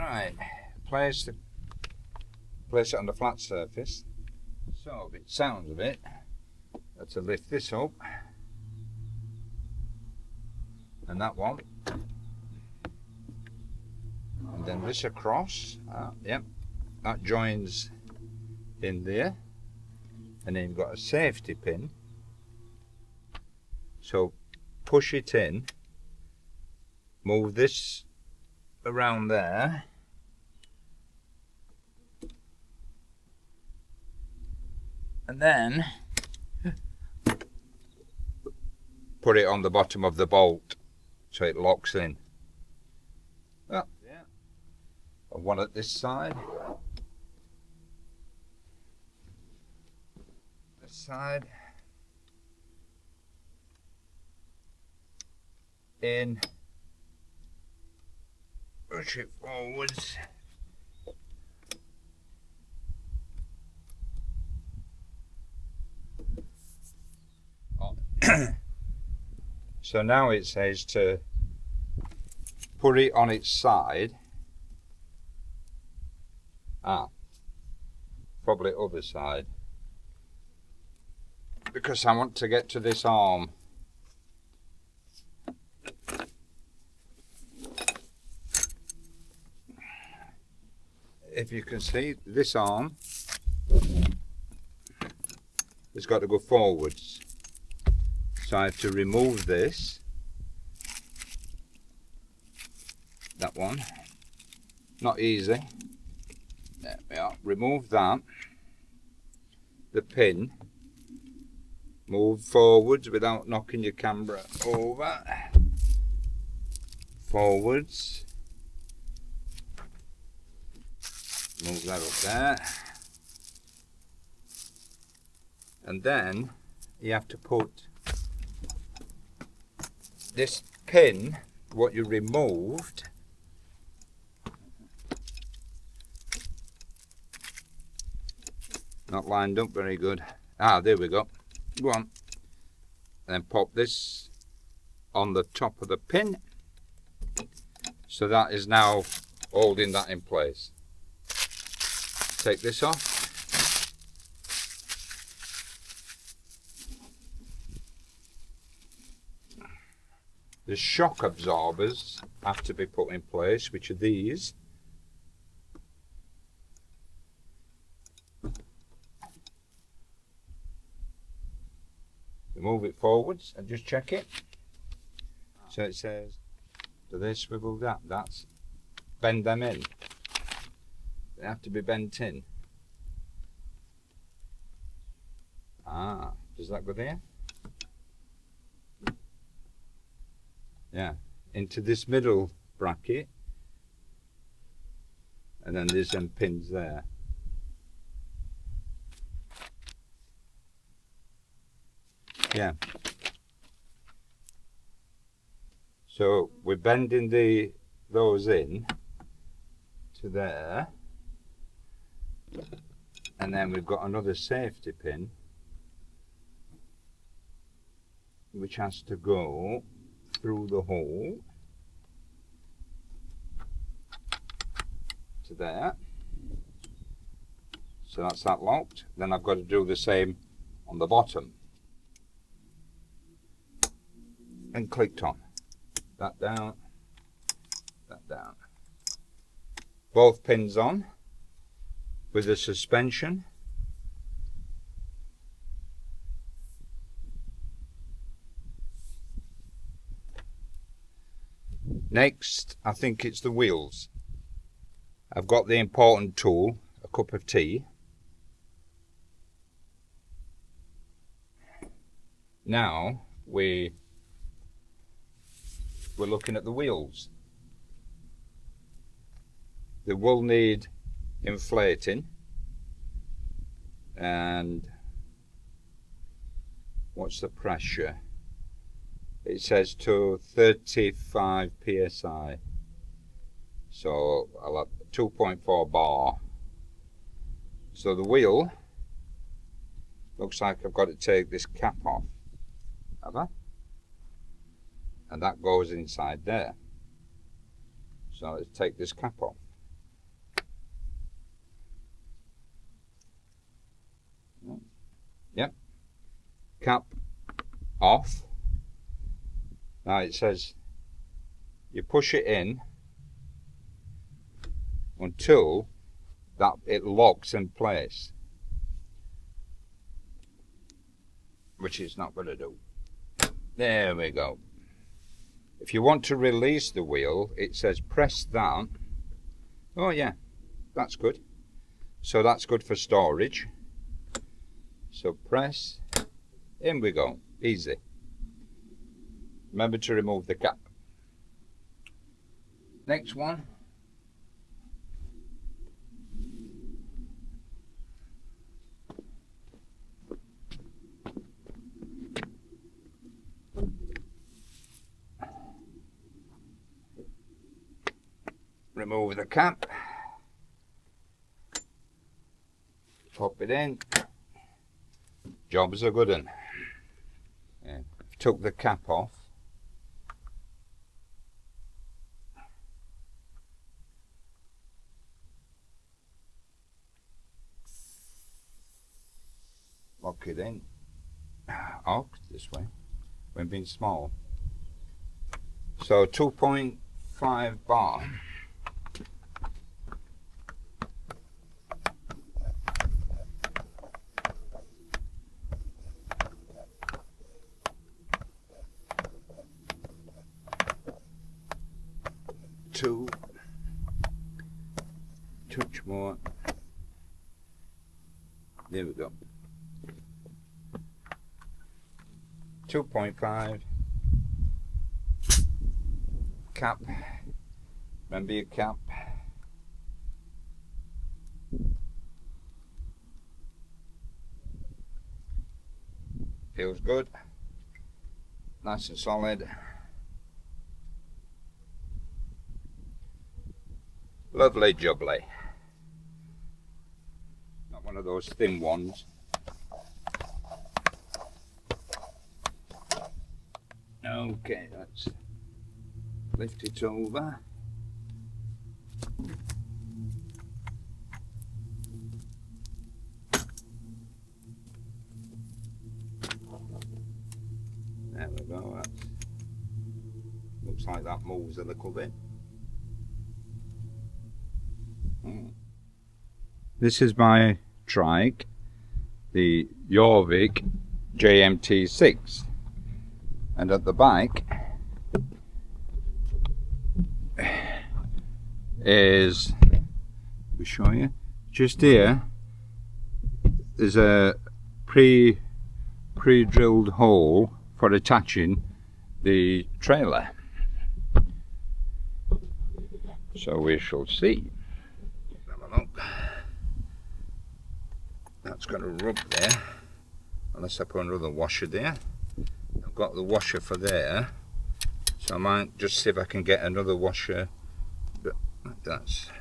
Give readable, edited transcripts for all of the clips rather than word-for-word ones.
Right, place it on the flat surface. So it sounds a bit. Got to lift this up, and that one, and then this across. Yep, that joins in there, and then you've got a safety pin. So push it in, move this around there, and then put it on the bottom of the bolt so it locks in. Oh, yeah. And one at this side. This side. In. Push it forwards. Oh. So now it says to put it on its side. Probably other side. Because I want to get to this arm. If you can see, this arm has got to go forwards. So I have to remove this, that one, not easy, there we are, remove that, the pin, move forwards without knocking your camera over, forwards, move that up there, and then you have to put this pin, what you removed, not lined up very good. There we go. Go on. Then pop this on the top of the pin. So that is now holding that in place. Take this off. The shock absorbers have to be put in place, which are these. Move it forwards and just check it. So it says, do they swivel that? That's bend them in. They have to be bent in. Does that go there? Yeah, into this middle bracket, and then there's some pins there. Yeah. So we're bending those in to there, and then we've got another safety pin which has to go through the hole to there. So that's that locked. Then I've got to do the same on the bottom. And clicked on. That down, that down. Both pins on with the suspension. Next, I think it's the wheels. I've got the important tool, a cup of tea. Now we're looking at the wheels. They will need inflating, and what's the pressure? It says to 35 psi, so I'll have 2.4 bar. So the wheel looks like I've got to take this cap off, have I? And that goes inside there. So let's take this cap off. cap off. Now it says you push it in until that it locks in place, which it's not going to do. There we go. If you want to release the wheel, it says press that. Oh yeah, that's good. So that's good for storage. So press, in we go, easy. Remember to remove the cap. Next one. Remove the cap, pop it in, job's a good one. Yeah. Took the cap off. Lock it in. Off this way, when being small. So 2.5 bar. Two, touch more. There we go. 2.5 cap. Remember your cap. Feels good. Nice and solid. Lovely jubbly. Not one of those thin ones. Okay, let's lift it over. There we go. That's, looks like that moves a little bit. This is my trike, the Jorvik JMT6, and at the back is, let me show you, just here there's a pre-drilled hole for attaching the trailer, so we shall see. That's going to rub there, unless I put another washer there. I've got the washer for there, so I might just see if I can get another washer. But that's,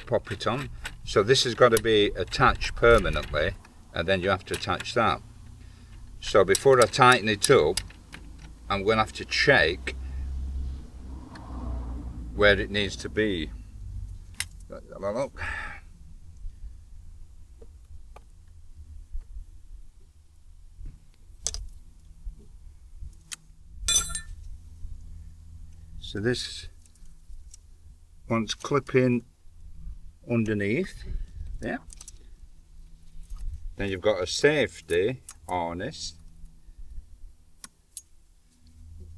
pop it on. So this has got to be attached permanently, and then you have to attach that. So before I tighten it up, I'm going to have to check where it needs to be. Let's have a look. So this one's clipping underneath there. Then you've got a safety harness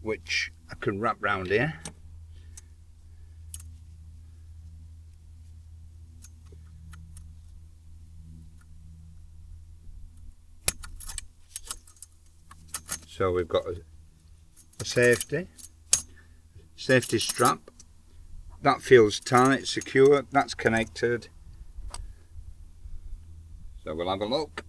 which I can wrap round here. So we've got a safety strap. That feels tight, secure, that's connected. So we'll have a look.